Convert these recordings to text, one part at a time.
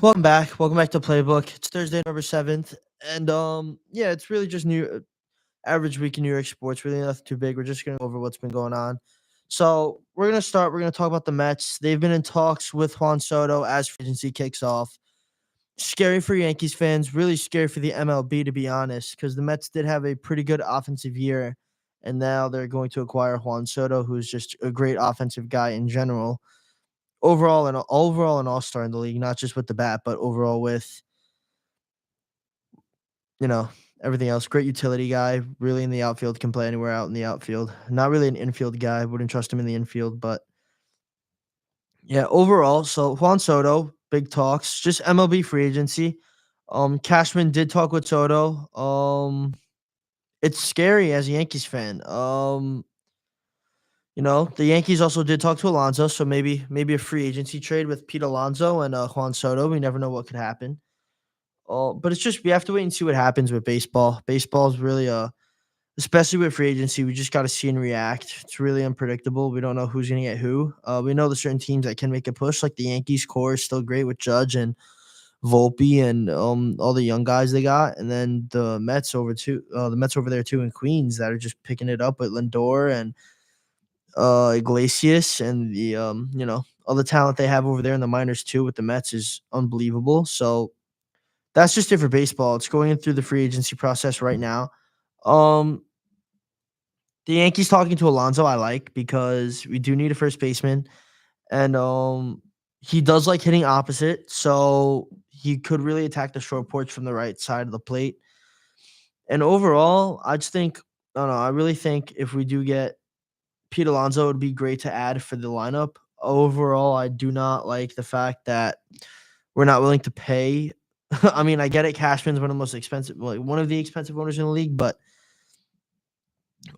Welcome back. Welcome back to Playbook. It's Thursday, November 7th. And yeah, it's really just new average week in New York sports. Really nothing too big. We're just gonna go over what's been going on. So we're gonna talk about the Mets. They've been in talks with Juan Soto as free agency kicks off. Scary for Yankees fans, really scary for the MLB to be honest, because the Mets did have a pretty good offensive year, and now they're going to acquire Juan Soto, who's just a great offensive guy in general overall an all-star in the league, not just with the bat, but overall with, you know, everything else. Great utility guy, really in the outfield, can play anywhere out in the outfield. Not really an infield guy, wouldn't trust him in the infield, but yeah, overall, so Juan Soto, big talks, just MLB free agency. Cashman did talk with Soto. It's scary as a Yankees fan. The Yankees also did talk to Alonso, so maybe a free agency trade with Pete Alonso and Juan Soto. We never know what could happen. But it's just we have to wait and see what happens with baseball. Baseball is really especially with free agency, we just got to see and react. It's really unpredictable. We don't know who's going to get who. We know the certain teams that can make a push, like the Yankees core is still great with Judge and Volpe and all the young guys they got, and then the Mets over there too in Queens that are just picking it up with Lindor and Iglesias and the all the talent they have over there in the minors too with the Mets is unbelievable. So that's just it for baseball. It's going through the free agency process right now. Um, the Yankees talking to Alonso, I like because we do need a first baseman, and he does like hitting opposite, so he could really attack the short porch from the right side of the plate. And overall, I just think, I don't know, I really think if we do get Pete Alonso, it would be great to add for the lineup. Overall, I do not like the fact that we're not willing to pay. I mean, I get it. Cashman's one of the most expensive, like one of the expensive owners in the league, but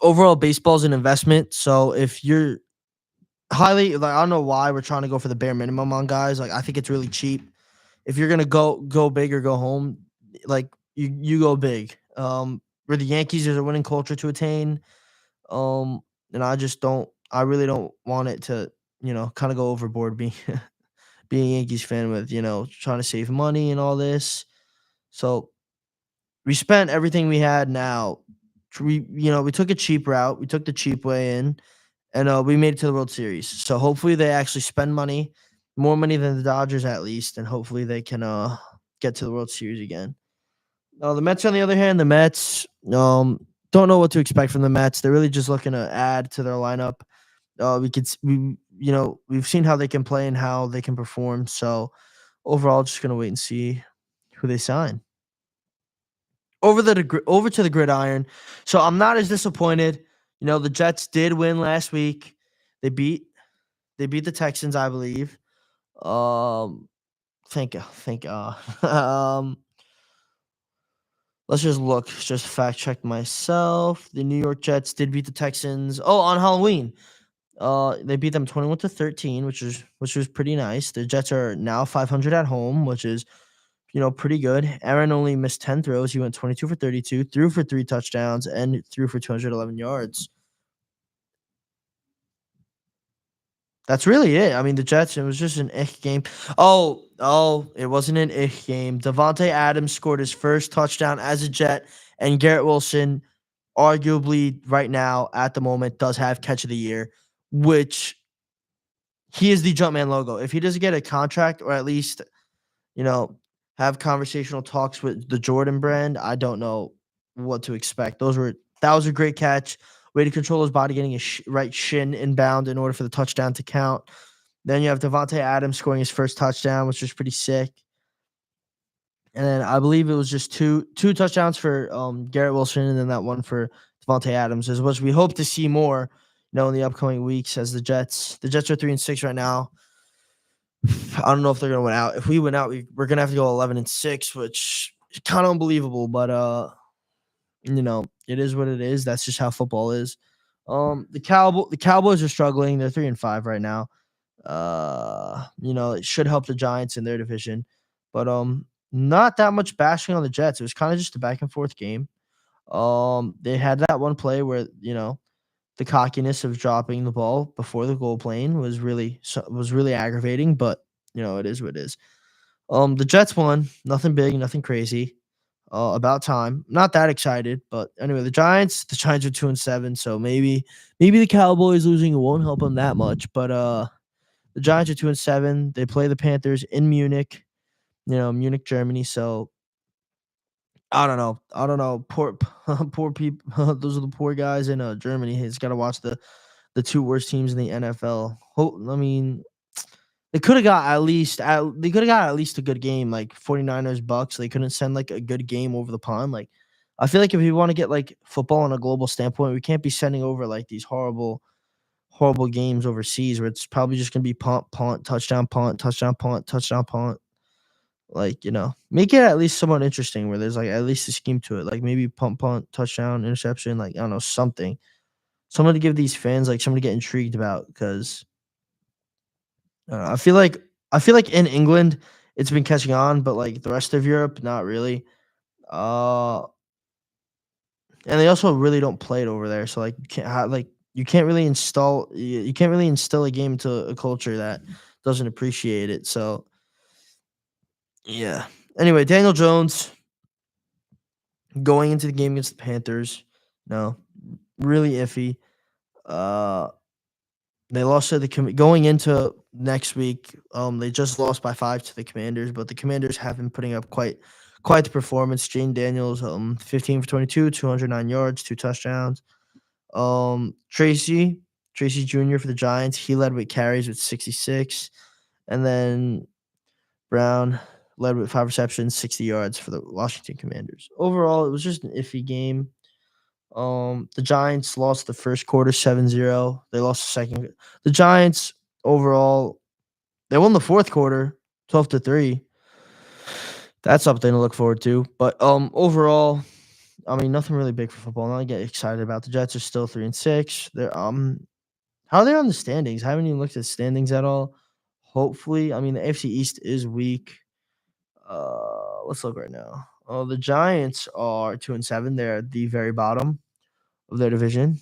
overall, baseball is an investment. So if you're I don't know why we're trying to go for the bare minimum on guys. Like, I think it's really cheap. If you're gonna go big or go home, like you go big. Where the Yankees, there's a winning culture to attain. Um, and I really don't want it to, kind of go overboard being being a Yankees fan with, trying to save money and all this. So we spent everything we had now. We took a cheap route. We took the cheap way in, and we made it to the World Series. So hopefully they actually spend money, more money than the Dodgers at least, and hopefully they can get to the World Series again. The Mets, on the other hand, the Mets don't know what to expect from the Mets. They're really just looking to add to their lineup. We've seen how they can play and how they can perform. So overall, just gonna wait and see who they sign. Over to the gridiron. So I'm not as disappointed. The Jets did win last week. They beat the Texans, I believe. Think let's just look. Just fact check myself. The New York Jets did beat the Texans. Oh, on Halloween. They beat them 21-13, which was pretty nice. The Jets are now 500 at home, which is pretty good. Aaron only missed 10 throws. He went 22 for 32, threw for 3 touchdowns, and threw for 211 yards. That's really it. I mean, the Jets, it was just an game. It wasn't an game. Devontae Adams scored his first touchdown as a Jet, and Garrett Wilson, arguably right now, at the moment, does have catch of the year, which he is the Jumpman logo. If he doesn't get a contract or at least, you know, have conversational talks with the Jordan brand, I don't know what to expect. That was a great catch. Way to control his body, getting his right shin inbound in order for the touchdown to count. Then you have Devontae Adams scoring his first touchdown, which was pretty sick. And then I believe it was just two touchdowns for Garrett Wilson, and then that one for Devontae Adams, as which we hope to see more, in the upcoming weeks. As the Jets are 3-6 right now. I don't know if they're gonna win out. If we win out, we're gonna have to go 11-6, which is kind of unbelievable. But it is what it is. That's just how football is. The Cowboys are struggling. They're 3-5 right now. It should help the Giants in their division, but not that much bashing on the Jets. It was kind of just a back and forth game. They had that one play where the cockiness of dropping the ball before the goal plane was really aggravating, but it is what it is. The Jets won. Nothing big, nothing crazy. About time. Not that excited, but anyway, the Giants are 2-7, so maybe the Cowboys losing won't help them that much. But the Giants are 2-7. They play the Panthers in Munich, Munich, Germany. So I don't know. I don't know. Poor poor people. Those are the poor guys in Germany. He's got to watch the two worst teams in the NFL. I mean, they could have got at least a good game, like 49ers Bucks. They couldn't send like a good game over the pond. Like I feel like if we want to get like football on a global standpoint, we can't be sending over like these horrible games overseas where it's probably just gonna be punt, touchdown, punt, touchdown, punt, touchdown, punt. Like, make it at least somewhat interesting where there's like at least a scheme to it. Like maybe punt, touchdown, interception, like I don't know, something. Someone to give these fans like something to get intrigued about because I feel like in England it's been catching on, but like the rest of Europe, not really. Uh, and they also really don't play it over there, so like you can't really instill a game into a culture that doesn't appreciate it. So yeah. Anyway, Daniel Jones going into the game against the Panthers, no, really iffy. Uh, They lost to going into next week. They just lost by 5 to the Commanders, but the Commanders have been putting up quite the performance. Jane Daniels, 15 for 22, 209 yards, 2 touchdowns. Tracy Jr. for the Giants, he led with carries with 66, and then Brown led with 5 receptions, 60 yards for the Washington Commanders. Overall, it was just an iffy game. The Giants lost the first quarter 7-0. They lost the second. The Giants overall, they won the fourth quarter 12-3. That's something to look forward to. But overall, I mean nothing really big for football. Not get excited about. The Jets are still 3-6. They're how are they on the standings? I haven't even looked at standings at all. Hopefully, I mean the AFC East is weak. Let's look right now. The Giants are 2-7. They're at the very bottom of their division.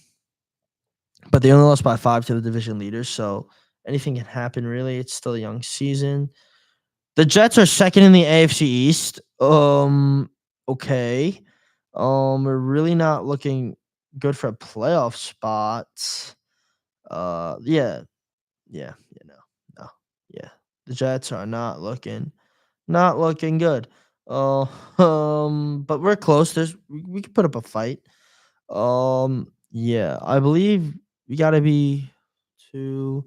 But they only lost by 5 to the division leaders, so anything can happen really. It's still a young season. The Jets are second in the AFC East. Okay. We're really not looking good for a playoff spot. Yeah. No. No. Yeah. The Jets are not looking good. Uh, but we're close. We can put up a fight. Yeah, I believe we gotta be two.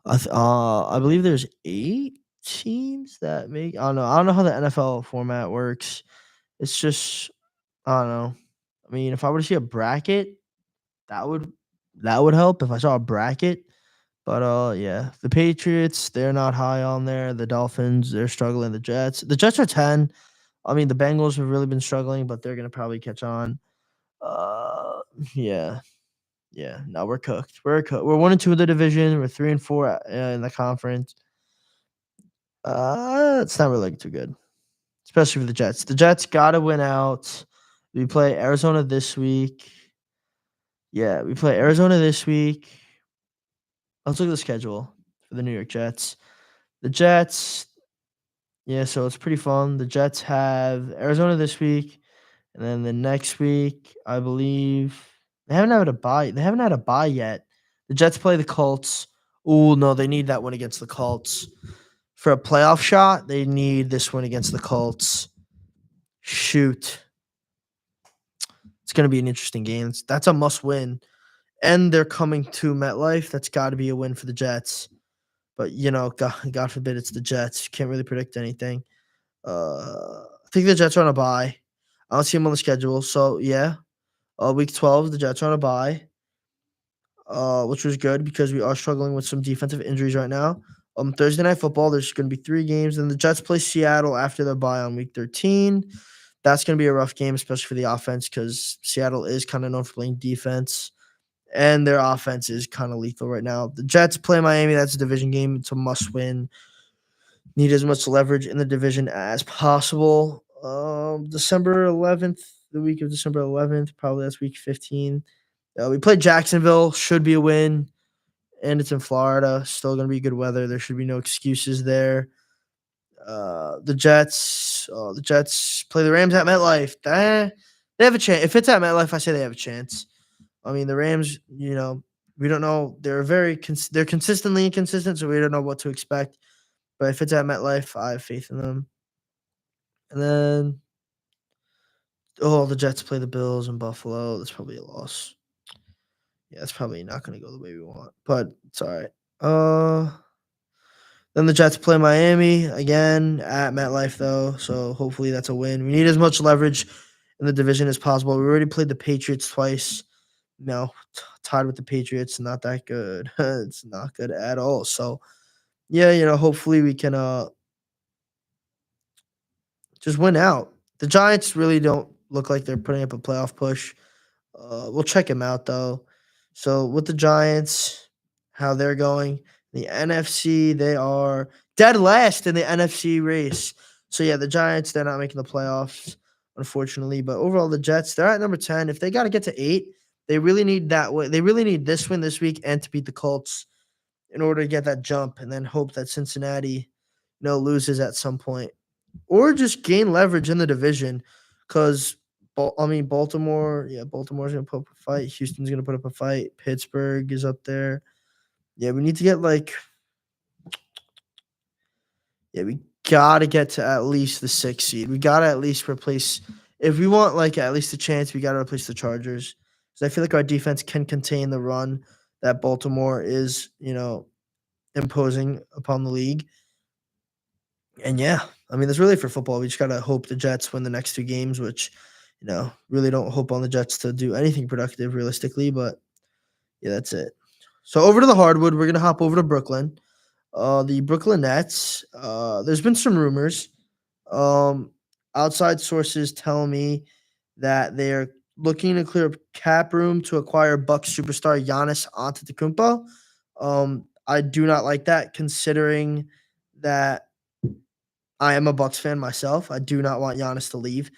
I believe there's 8 teams that make. I don't know. I don't know how the NFL format works. It's just I don't know. I mean, if I were to see a bracket, that would that would help if I saw a bracket. But yeah, the Patriots they're not high on there. The Dolphins they're struggling. The Jets are 10. I mean, the Bengals have really been struggling, but they're gonna probably catch on. Uh, yeah. Yeah, no, we're cooked. We're 1-2 in the division. We're 3-4 in the conference. It's not really looking too good, especially for the Jets. The Jets gotta win out. We play Arizona this week. Yeah, we play Arizona this week. Let's look at the schedule for the New York Jets. The Jets, yeah, so it's pretty fun. The Jets have Arizona this week, and then the next week, I believe they haven't had a bye. They haven't had a bye yet. The Jets play the Colts. Oh no, they need that one against the Colts for a playoff shot. They need this one against the Colts. Shoot, it's gonna be an interesting game. That's a must win, and they're coming to MetLife. That's got to be a win for the Jets. But God forbid it's the Jets. Can't really predict anything. I think the Jets are on a bye. I don't see them on the schedule. So yeah, week 12, the Jets are on a bye, which was good because we are struggling with some defensive injuries right now. Thursday night football, there's going to be 3 games, and the Jets play Seattle after their bye on week 13. That's going to be a rough game, especially for the offense, because Seattle is kind of known for playing defense, and their offense is kind of lethal right now. The Jets play Miami. That's a division game. It's a must win. Need as much leverage in the division as possible. December 11th, the week of December 11th, probably that's week 15. We played Jacksonville, should be a win, and it's in Florida. Still going to be good weather. There should be no excuses there. The Jets play the Rams at MetLife. They have a chance. If it's at MetLife, I say they have a chance. I mean, the Rams, we don't know. They're consistently inconsistent, so we don't know what to expect. But if it's at MetLife, I have faith in them. And then, the Jets play the Bills in Buffalo. That's probably a loss. Yeah, it's probably not going to go the way we want, but it's all right. Then the Jets play Miami again at MetLife, though. So hopefully that's a win. We need as much leverage in the division as possible. We already played the Patriots twice. No, tied with the Patriots. Not that good. It's not good at all. So yeah, hopefully we can just win out. The Giants really don't look like they're putting up a playoff push. We'll check him out though. So with the Giants, how they're going, the NFC, they are dead last in the NFC race. So yeah, the Giants, they're not making the playoffs, unfortunately. But overall, the Jets, they're at number 10. If they got to get to 8, they really need that way. They really need this win this week and to beat the Colts in order to get that jump, and then hope that Cincinnati, loses at some point, or just gain leverage in the division. Because Baltimore, yeah, Baltimore's gonna put up a fight. Houston's gonna put up a fight. Pittsburgh is up there. Yeah, we need to get we gotta get to at least the 6th seed. We gotta at least replace, if we want at least a chance. We gotta replace the Chargers, because I feel like our defense can contain the run that Baltimore is, imposing upon the league. And yeah, I mean, that's really for football. We just gotta hope the Jets win the next 2 games, which, really don't hope on the Jets to do anything productive realistically. But yeah, that's it. So over to the hardwood, we're gonna hop over to Brooklyn. The Brooklyn Nets. There's been some rumors. Um, Outside sources tell me that they're looking to clear up cap room to acquire Bucks superstar Giannis Antetokounmpo. I do not like that, considering that I am a Bucks fan myself. I do not want Giannis to leave.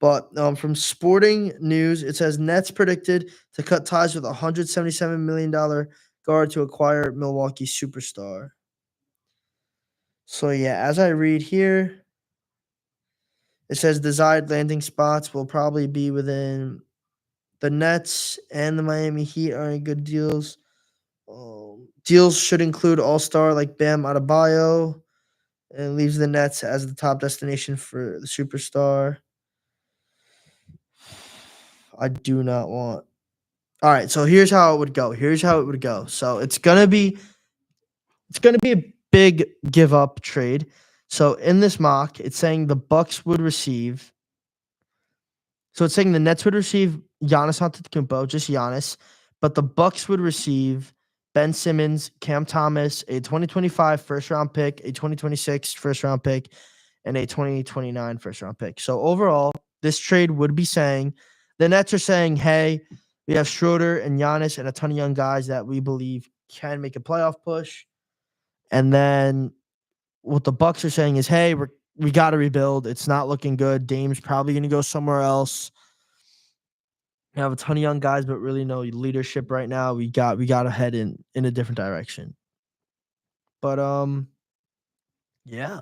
But from Sporting News, it says Nets predicted to cut ties with a $177 million guard to acquire Milwaukee superstar. So yeah, as I read here, it says desired landing spots will probably be within the Nets and the Miami Heat are in good deals. Deals should include all-star like Bam Adebayo, and leaves the Nets as the top destination for the superstar. I do not want. All right, so here's how it would go. So it's gonna be a big give up trade. So in this mock, it's saying the Bucks would receive. So it's saying the Nets would receive Giannis Antetokounmpo, just Giannis, but the Bucks would receive Ben Simmons, Cam Thomas, a 2025 first round pick, a 2026 first round pick, and a 2029 first round pick. So overall, this trade would be saying the Nets are saying, hey, we have Schroeder and Giannis and a ton of young guys that we believe can make a playoff push. And then what the Bucks are saying is, hey, we got to rebuild. It's not looking good. Dame's probably going to go somewhere else. We have a ton of young guys, but really no leadership right now. We got to head in a different direction. But yeah,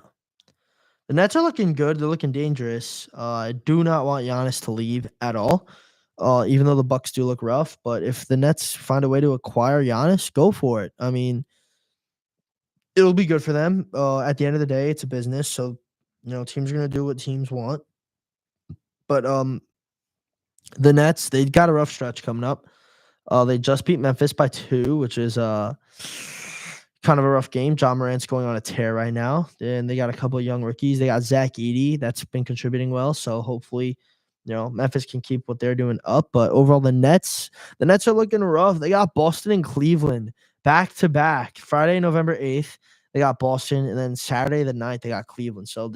the Nets are looking good. They're looking dangerous. I do not want Giannis to leave at all. Even though the Bucks do look rough, but if the Nets find a way to acquire Giannis, go for it. I mean, it'll be good for them. At the end of the day, it's a business, so teams are gonna do what teams want. But the Nets, they got a rough stretch coming up. They just beat Memphis by 2, which is kind of a rough game. John Morant's going on a tear right now, and they got a couple of young rookies. They got Zach Edey that's been contributing well, so hopefully, Memphis can keep what they're doing up. But overall, the Nets are looking rough. They got Boston and Cleveland back to back. Friday, November 8th, they got Boston, and then Saturday the 9th, they got Cleveland. So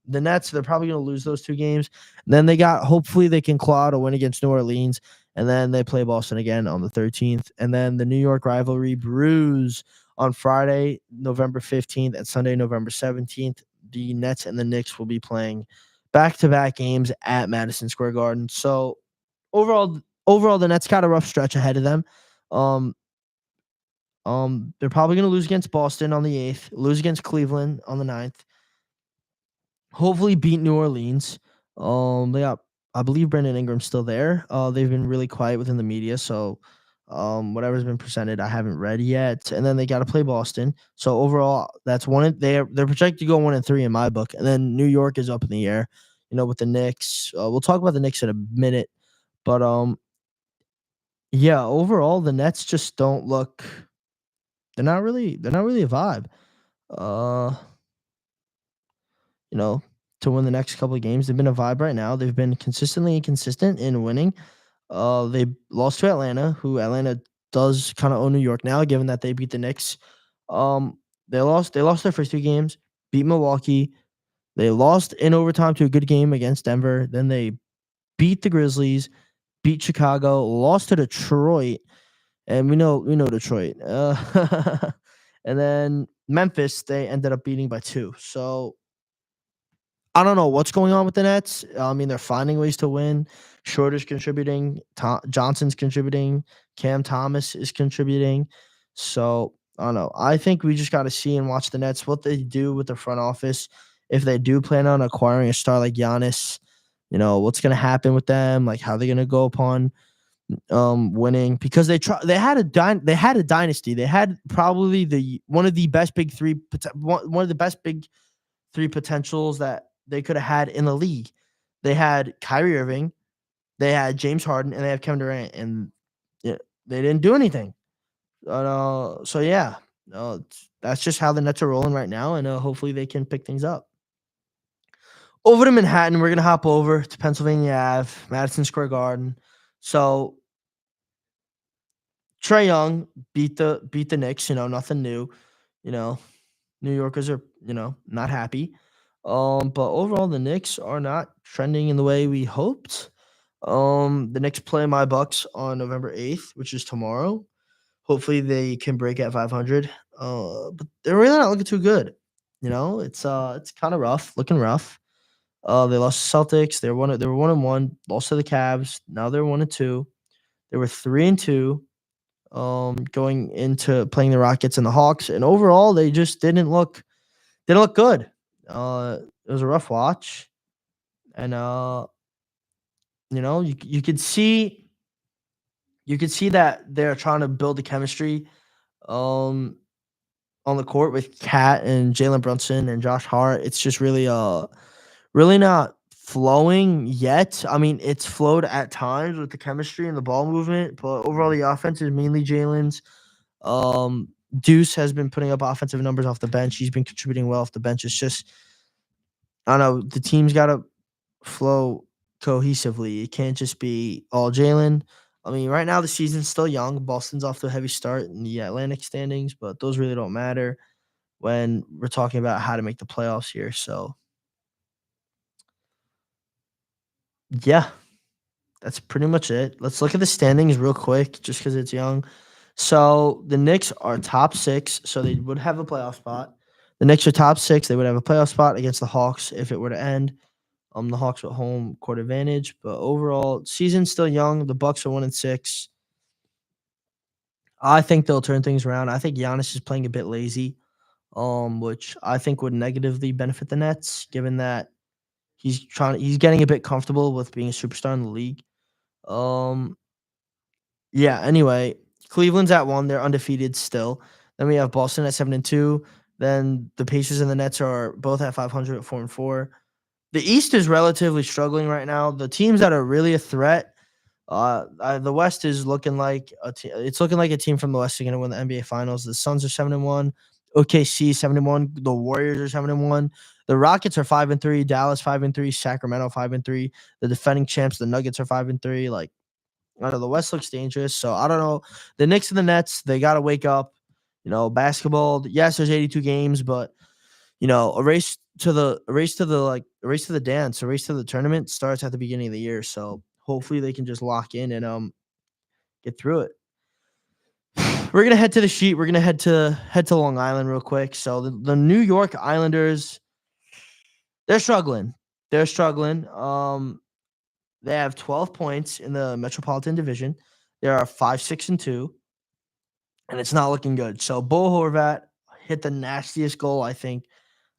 the Nets, they're probably going to lose those 2 games. And then hopefully they can claw out a win against New Orleans, and then they play Boston again on the 13th. And then the New York rivalry brews on Friday, November 15th, and Sunday, November 17th. The Nets and the Knicks will be playing back-to-back games at Madison Square Garden. So overall, the Nets got a rough stretch ahead of them. They're probably going to lose against Boston on the 8th, lose against Cleveland on the 9th. hopefully beat New Orleans. They got, I believe Brandon Ingram's still there. They've been really quiet within the media, so whatever's been presented, I haven't read yet. And then they got to play Boston. So overall, that's one. They're projected to go 1-3 in my book, and then New York is up in the air. With the Knicks. We'll talk about the Knicks in a minute, but yeah. Overall, the Nets just don't look. They're not really a vibe. Uh, you know, to win the next couple of games. They've been a vibe right now. They've been consistently inconsistent in winning. They lost to Atlanta, who Atlanta does kind of own New York now, given that they beat the Knicks. They lost their first 2 games, beat Milwaukee. They lost in overtime to a good game against Denver. Then they beat the Grizzlies, beat Chicago, lost to Detroit, and we know Detroit. And then Memphis, they ended up beating by 2. So I don't know what's going on with the Nets. I mean, they're finding ways to win. Schroeder's contributing. Johnson's contributing. Cam Thomas is contributing. So I don't know. I think we just got to see and watch the Nets what they do with the front office. If they do plan on acquiring a star like Giannis, what's going to happen with them? Like how they're going to go upon winning because they had a dynasty. They had probably the one of the best big three, one of the best big three potentials that they could have had in the league. They had Kyrie Irving, they had James Harden, and they have Kevin Durant, and yeah, they didn't do anything. So yeah, that's just how the Nets are rolling right now, and hopefully they can pick things up. Over to Manhattan, we're gonna hop over to Pennsylvania Ave, Madison Square Garden. So Trey Young beat the Knicks. Nothing new. You know, New Yorkers are, not happy. But overall, the Knicks are not trending in the way we hoped. The Knicks play my Bucks on November 8th, which is tomorrow. Hopefully, they can break at 500. But they're really not looking too good. It's kind of rough, looking rough. They lost to Celtics. They were 1-1. Lost to the Cavs. Now they're 1-2. They were 3-2. Going into playing the Rockets and the Hawks, and overall, they just didn't look good. It was a rough watch, and you could see that they're trying to build a chemistry um on the court with Cat and Jalen Brunson and Josh Hart. It's just really not flowing yet. I mean, it's flowed at times with the chemistry and the ball movement, but overall the offense is mainly Jalen's. Um, Deuce has been putting up offensive numbers off the bench. He's been contributing well off the bench. It's just I don't know. The team's got to flow cohesively. It can't just be all Jalen. I mean, right now the season's still young. Boston's off to a heavy start in the Atlantic standings, but those really don't matter when we're talking about how to make the playoffs here. So, yeah, that's pretty much it. Let's look at the standings real quick just because it's young. So, the Knicks are top 6, so they would have a playoff spot. The Knicks are top 6. They would have a playoff spot against the Hawks if it were to end. The Hawks with home court advantage, but overall, season's still young. The Bucks are 1-6. I think they'll turn things around. I think Giannis is playing a bit lazy, which I think would negatively benefit the Nets, given that he's getting a bit comfortable with being a superstar in the league. Um, yeah. Anyway, Cleveland's at 1. They're undefeated still. Then we have Boston at 7-2. Then the Pacers and the Nets are both at 500 at 4-4. The East is relatively struggling right now. The teams that are really a threat, the West is looking like it's looking like a team from the West are going to win the NBA Finals. The Suns are 7-1, OKC 7-1, the Warriors are 7-1, the Rockets are 5-3, Dallas 5-3, Sacramento 5-3, the defending champs, the Nuggets are 5-3. Like I don't know, the West looks dangerous. So I don't know. The Knicks and the Nets, they got to wake up. Basketball. Yes, there's 82 games, but a race to the dance, a race to the tournament starts at the beginning of the year. So hopefully they can just lock in and get through it. We're gonna head to the sheet. We're gonna head to Long Island real quick. So the New York Islanders, they're struggling. They're struggling. They have 12 points in the Metropolitan Division. They are 5-6-2, and it's not looking good. So Bo Horvat hit the nastiest goal I think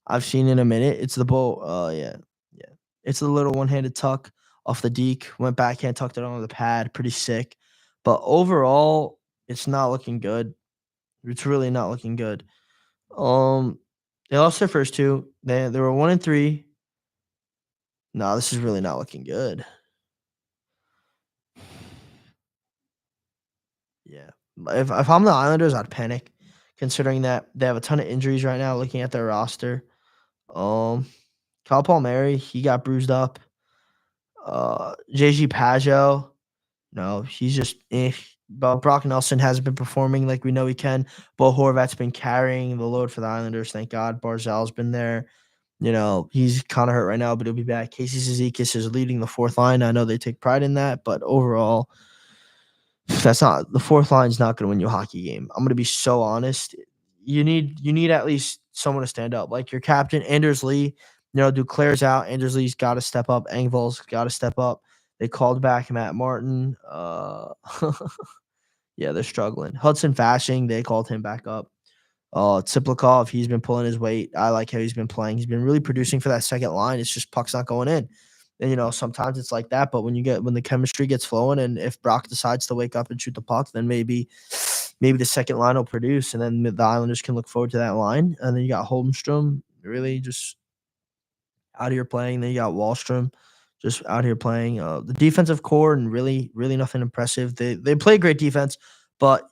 I've seen in a minute. It's the bull. Yeah, yeah. It's the little one-handed tuck off the deke. Went backhand, tucked it onto the pad. Pretty sick. But overall, it's not looking good. It's really not looking good. Um, they lost their first two. They were 1-3. No, this is really not looking good. Yeah. If I'm the Islanders, I'd panic, considering that they have a ton of injuries right now. Looking at their roster, um, Kyle Palmieri, he got bruised up. JG Pageau, no, he's just eh. But Brock Nelson hasn't been performing like we know he can. Bo Horvat's been carrying the load for the Islanders. Thank God. Barzal's been there. He's kind of hurt right now, but he'll be back. Casey Zizekas is leading the fourth line. I know they take pride in that, but overall, that's not the fourth line's not going to win you a hockey game. I'm going to be so honest. You need at least someone to stand up, like your captain Anders Lee. Duclair's out. Anders Lee's got to step up. Engvall's got to step up. They called back Matt Martin. Yeah, they're struggling. Hudson Fashing, they called him back up. Tsiplikov, he's been pulling his weight. I like how he's been playing. He's been really producing for that second line. It's just puck's not going in. And sometimes it's like that. But when the chemistry gets flowing, and if Brock decides to wake up and shoot the puck, then maybe the second line will produce, and then the Islanders can look forward to that line. And then you got Holmstrom really just out here playing. Then you got Wallstrom just out here playing. The defensive core and really, really nothing impressive. They play great defense, but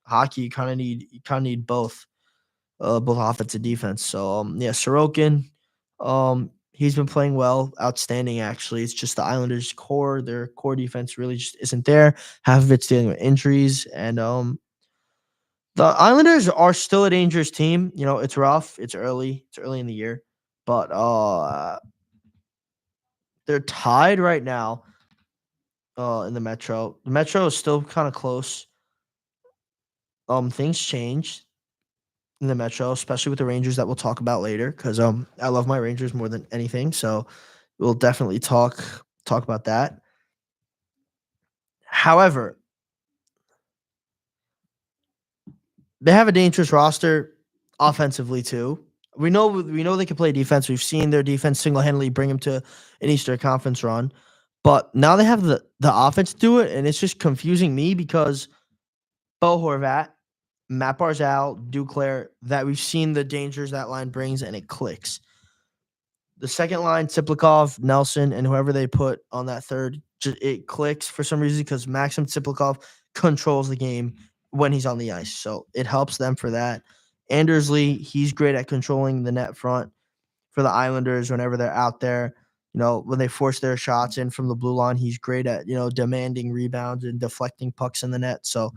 hockey you kind of need both offense and defense. So yeah, Sorokin, he's been playing well, outstanding actually. It's just the Islanders core, their core defense really just isn't there. Half of it's dealing with injuries, and the Islanders are still a dangerous team. It's rough. It's early in the year, but they're tied right now in the Metro. The Metro is still kind of close. Things change in the Metro, especially with the Rangers that we'll talk about later, because I love my Rangers more than anything. So we'll definitely talk about that. However, they have a dangerous roster offensively too. We know they can play defense. We've seen their defense single handedly bring them to an Eastern Conference run, but now they have the offense to do it, and it's just confusing me because Bo Horvat, Matt Barzal, Duclair, that we've seen the dangers that line brings, and it clicks. The second line, Tsiplikov, Nelson, and whoever they put on that third, it clicks for some reason because Maxim Tsiplikov controls the game when he's on the ice. So it helps them for that. Anders Lee, he's great at controlling the net front for the Islanders whenever they're out there. When they force their shots in from the blue line, he's great at, demanding rebounds and deflecting pucks in the net. So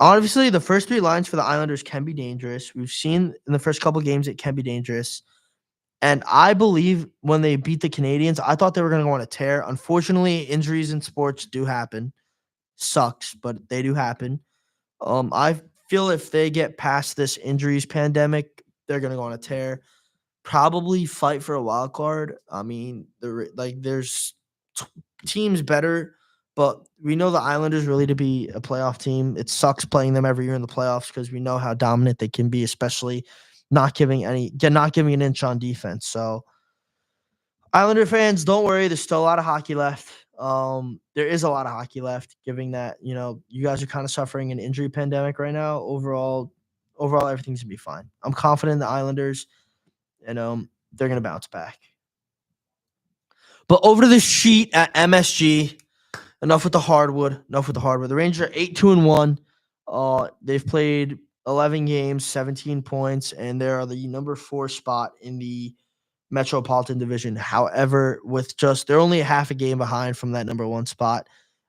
obviously, the first three lines for the Islanders can be dangerous. We've seen in the first couple games it can be dangerous. And I believe when they beat the Canadians, I thought they were going to go on a tear. Unfortunately, injuries in sports do happen. Sucks, but they do happen. I feel if they get past this injuries pandemic, they're going to go on a tear. Probably fight for a wild card. I mean, there's t- teams better, but we know the Islanders really to be a playoff team. It sucks playing them every year in the playoffs because we know how dominant they can be, especially not giving an inch on defense. So Islander fans, don't worry. There's still a lot of hockey left. There is a lot of hockey left, given that you guys are kind of suffering an injury pandemic right now. Overall, everything's gonna be fine. I'm confident in the Islanders, and they're gonna bounce back. But over to the sheet at MSG. Enough with the hardwood. Enough with the hardwood. The Rangers are 8-2-1. They've played 11 games, 17 points, and they are the number 4 spot in the Metropolitan Division. However, they're only a half a game behind from that number 1 spot.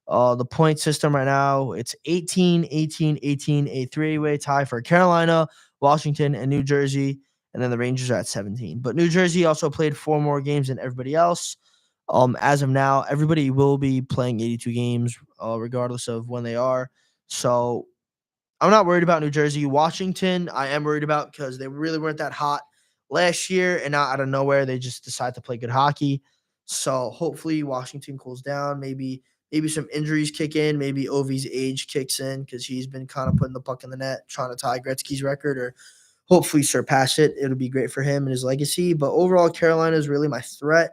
The point system right now, it's 18, 18, 18, a three-way tie for Carolina, Washington, and New Jersey. And then the Rangers are at 17. But New Jersey also played 4 more games than everybody else. As of now, everybody will be playing 82 games, regardless of when they are. So I'm not worried about New Jersey. Washington, I am worried about because they really weren't that hot last year, and now out of nowhere, they just decide to play good hockey. So hopefully Washington cools down. Maybe some injuries kick in. Maybe Ovi's age kicks in because he's been kind of putting the puck in the net, trying to tie Gretzky's record or hopefully surpass it. It'll be great for him and his legacy. But overall, Carolina is really my threat.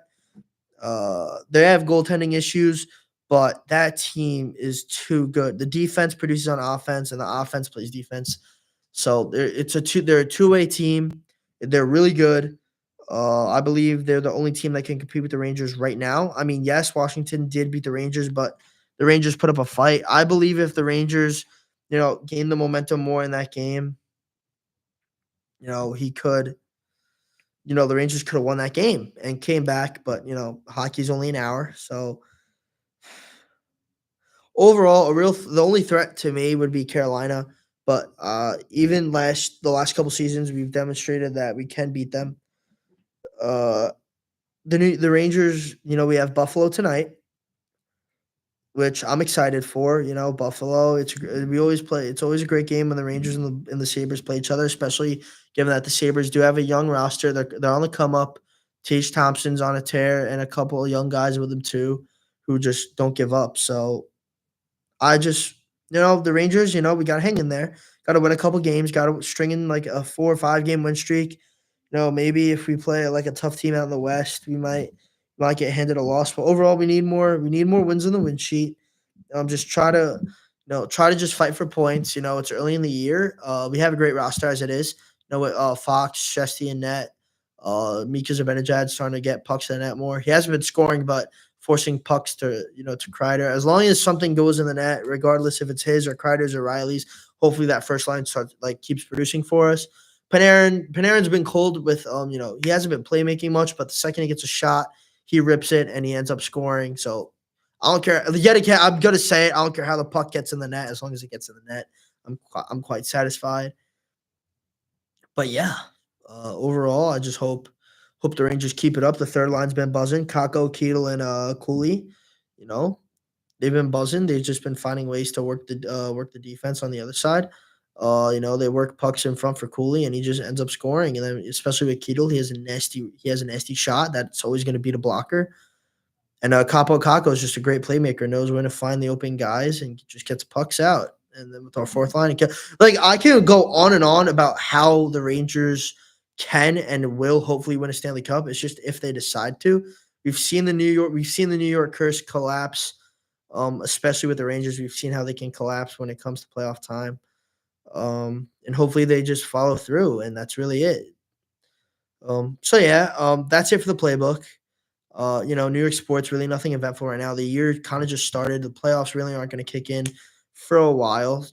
They have goaltending issues, but that team is too good. The defense produces on offense, and the offense plays defense. So they're a two-way team. They're really good. I believe they're the only team that can compete with the Rangers right now. I mean, yes, Washington did beat the Rangers, but the Rangers put up a fight. I believe if the Rangers, gain the momentum more in that game, he could, the Rangers could have won that game and came back. But hockey's only an hour, so overall, the only threat to me would be Carolina. But even the last couple seasons, we've demonstrated that we can beat them. Uh, the Rangers, we have Buffalo tonight, which I'm excited for. Buffalo. We always play. It's always a great game when the Rangers and the Sabres play each other, especially given that the Sabres do have a young roster. They're on the come up. Tage Thompson's on a tear, and a couple of young guys with him too, who just don't give up. So I just, the Rangers, we got to hang in there. Got to win a couple games. Got to string in like a 4 or 5 game win streak. Maybe if we play like a tough team out in the West, we might get handed a loss. But overall, we need more. We need more wins on the win sheet. Just try to just fight for points. It's early in the year. We have a great roster as it is. With Fox, Shesty, and net. Mika Zibanejad starting to get pucks in the net more. He hasn't been scoring, but forcing pucks to Kreider. As long as something goes in the net, regardless if it's his or Kreider's or Riley's, hopefully that first line keeps producing for us. Panarin's been cold with he hasn't been playmaking much, but the second he gets a shot, he rips it and he ends up scoring. So I don't care. Yet again, I'm gonna say it. I don't care how the puck gets in the net, as long as it gets in the net. I'm quite satisfied. But yeah, overall, I just hope the Rangers keep it up. The third line's been buzzing. Kako, Keedle, and Cooley. You know, they've been buzzing. They've just been finding ways to work the defense on the other side. They work pucks in front for Cooley, and he just ends up scoring. And then, especially with Keedle, he has a nasty shot that's always going to beat a blocker. And Capo Caco is just a great playmaker, knows when to find the open guys and just gets pucks out. And then with our fourth line, I can go on and on about how the Rangers can and will hopefully win a Stanley Cup. It's just if they decide to. We've seen the New York curse collapse, especially with the Rangers. We've seen how they can collapse when it comes to playoff time. And hopefully they just follow through, and that's really it. So yeah, that's it for the playbook. New York sports really nothing eventful right now. The year kind of just started. The playoffs really aren't going to kick in for a while.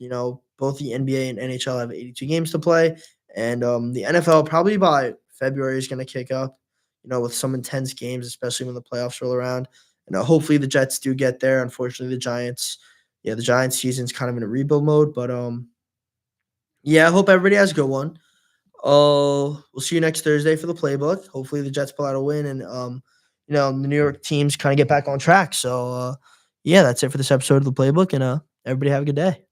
Both the NBA and NHL have 82 games to play, and the NFL probably by February is going to kick up. With some intense games, especially when the playoffs roll around. And hopefully the Jets do get there. Unfortunately, the Giants season's kind of in a rebuild mode. But yeah, I hope everybody has a good one. We'll see you next Thursday for the playbook. Hopefully the Jets pull out a win and the New York teams kind of get back on track. So yeah, that's it for this episode of the playbook, and everybody have a good day.